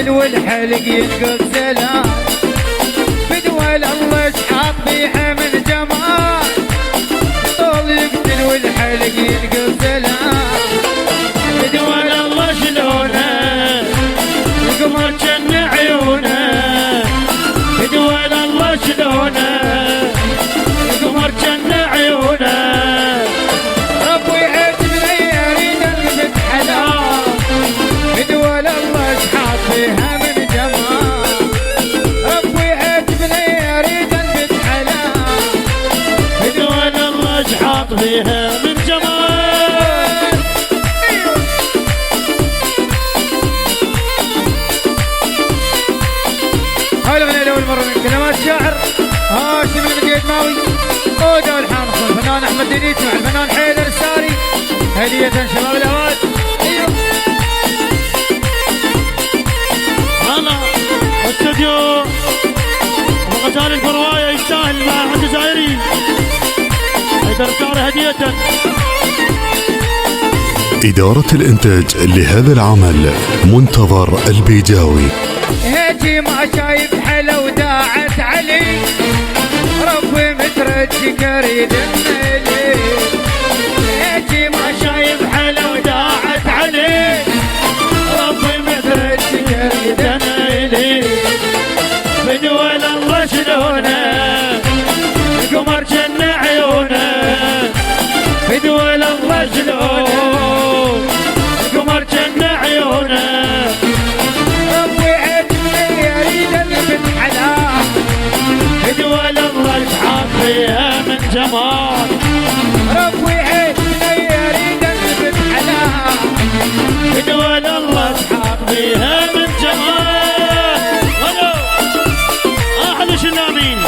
يقتل والحلق ينقل سلام، بدول الله شحاط بيها من جمال، طول يقتل والحلق ينقل سلام، بدول الله شلونه القمر جن عيونه، بدول الله شلونه القمر جن عيونه، ربي يعجبني يريد البت حلال، بدول الله شحاط فيها من جمال، ربي يعجبني يريد البت حلال، بدول الله شحاط فيها من جمال. هاي الأغنية لأول مرة من كلمات شاعر هاشم المقيدماوي، أودا والحان الفنان أحمد دينيت مع الفنان حيدر الساري، هدية شباب الأواد. هلا استوديو ابو غزال الفروايه يستاهل مع الجزائري حيدر الساري هدية. إدارة الإنتاج لهذا العمل منتظر البيجاوي. هيجي ما شايف حلا وداعت علي، ربي مترجك اريد النيلي، هيجي ما شايف حلا وداعت علي، ربي مترجك اريد النيلي، بدول الله شلونه القمر جن عيونه، بدول الله شلونه القمر جن عيونه، ربي عجبني يريد البت حلال، بدول الله شحاط فيها من جمال، ربي عجبني يريد البت حلال، بدول الله شحاط فيها من جمال. ولو احد شنامين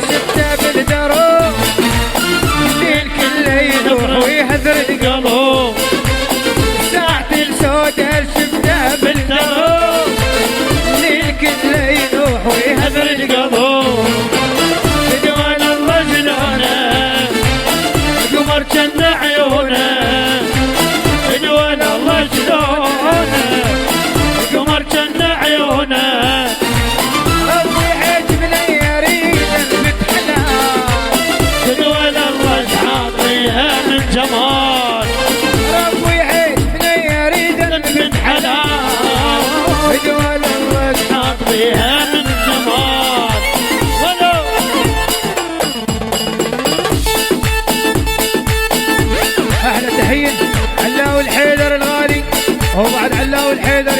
شفته بالدروب، الليل كله يروح ويهذر القلوب، ساعة السوداء شفته بالدروب، الليل كله يروح ويهذر القلوب، بدول الله شلونه القمر جن عيونه، بدول الله شلونه القمر جن عيونه، ربي عجبني يريد البت حلال، بدول الله شحاط فيها من جمال، ربي عجبني يريد البت حلال، بدول الله شحاط فيها من جمال. ولو احلى تحية علاو الحيدر الغالي، وبعد علاو الحيدر